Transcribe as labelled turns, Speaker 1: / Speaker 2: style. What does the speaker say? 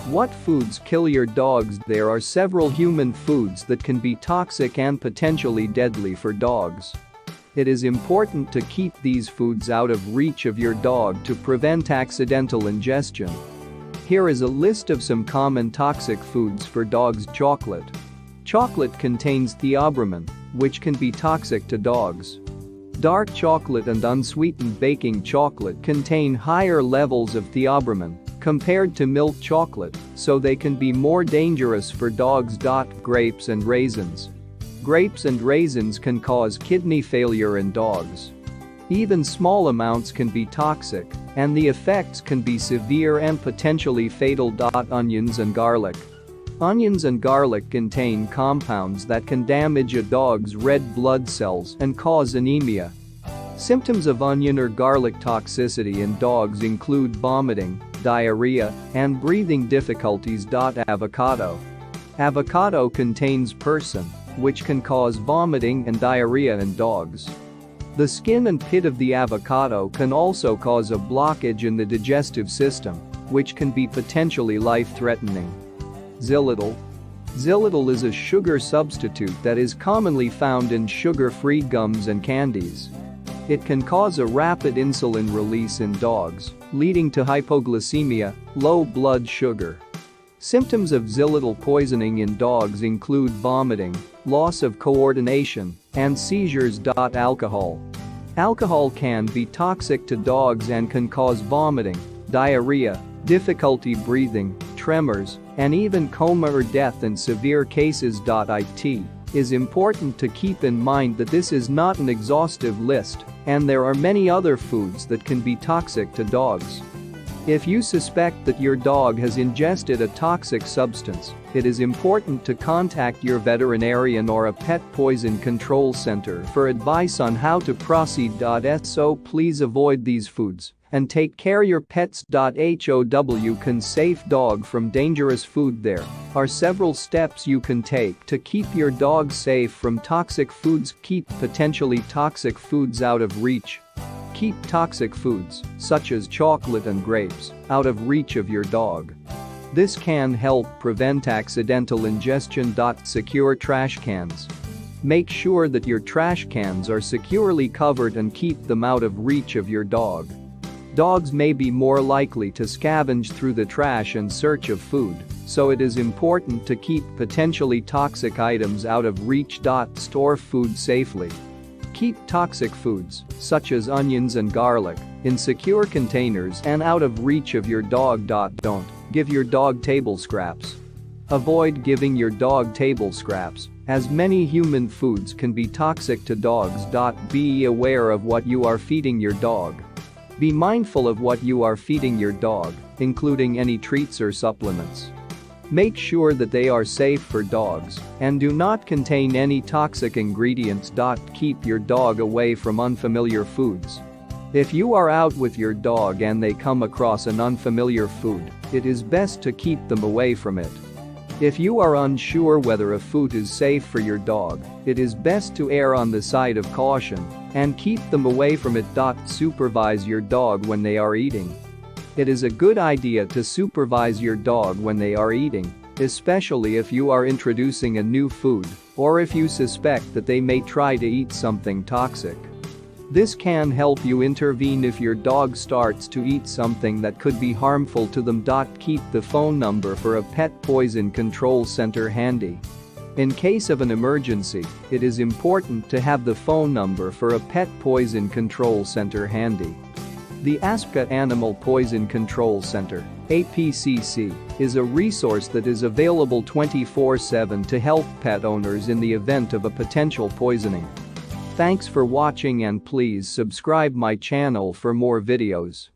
Speaker 1: What foods kill your dogs? There are several human foods that can be toxic and potentially deadly for dogs. It is important to keep these foods out of reach of your dog to prevent accidental ingestion. Here is a list of some common toxic foods for dogs. Chocolate. Chocolate contains theobromine, which can be toxic to dogs. Dark chocolate and unsweetened baking chocolate contain higher levels of theobromine compared to milk chocolate, so they can be more dangerous for dogs. Grapes and raisins. Grapes and raisins can cause kidney failure in dogs. Even small amounts can be toxic, and the effects can be severe and potentially fatal. Onions and garlic. Onions and garlic contain compounds that can damage a dog's red blood cells and cause anemia. Symptoms of onion or garlic toxicity in dogs include vomiting, diarrhea, and breathing difficulties. Avocado. Avocado contains persin, which can cause vomiting and diarrhea in dogs. The skin and pit of the avocado can also cause a blockage in the digestive system, which can be potentially life-threatening. Xylitol. Xylitol is a sugar substitute that is commonly found in sugar-free gums and candies. It can cause a rapid insulin release in dogs, leading to hypoglycemia, low blood sugar. Symptoms of xylitol poisoning in dogs include vomiting, loss of coordination, and seizures. Alcohol. Alcohol can be toxic to dogs and can cause vomiting, diarrhea, difficulty breathing, tremors, and even coma or death in severe cases. It is important to keep in mind that this is not an exhaustive list, and there are many other foods that can be toxic to dogs. If you suspect that your dog has ingested a toxic substance, it is important to contact your veterinarian or a pet poison control center for advice on how to proceed. So please avoid these foods and take care your pets. How can safe dog from dangerous food? There are several steps you can take to keep your dog safe from toxic foods. Keep potentially toxic foods out of reach. Keep toxic foods, such as chocolate and grapes, out of reach of your dog. This can help prevent accidental ingestion. Secure trash cans. Make sure that your trash cans are securely covered and keep them out of reach of your dog. Dogs may be more likely to scavenge through the trash in search of food, so it is important to keep potentially toxic items out of reach. Store food safely. Keep toxic foods, such as onions and garlic, in secure containers and out of reach of your dog. Don't give your dog table scraps. Avoid giving your dog table scraps, as many human foods can be toxic to dogs. Be aware of what you are feeding your dog. Be mindful of what you are feeding your dog, including any treats or supplements. Make sure that they are safe for dogs and do not contain any toxic ingredients. Keep your dog away from unfamiliar foods. If you are out with your dog and they come across an unfamiliar food, it is best to keep them away from it. If you are unsure whether a food is safe for your dog, it is best to err on the side of caution and keep them away from it. Supervise your dog when they are eating. It is a good idea to supervise your dog when they are eating, especially if you are introducing a new food or if you suspect that they may try to eat something toxic. This can help you intervene if your dog starts to eat something that could be harmful to them. Keep the phone number for a pet poison control center handy. In case of an emergency, it is important to have the phone number for a pet poison control center handy. The ASPCA Animal Poison Control Center, APCC, is a resource that is available 24/7 to help pet owners in the event of a potential poisoning. Thanks for watching and please subscribe my channel for more videos.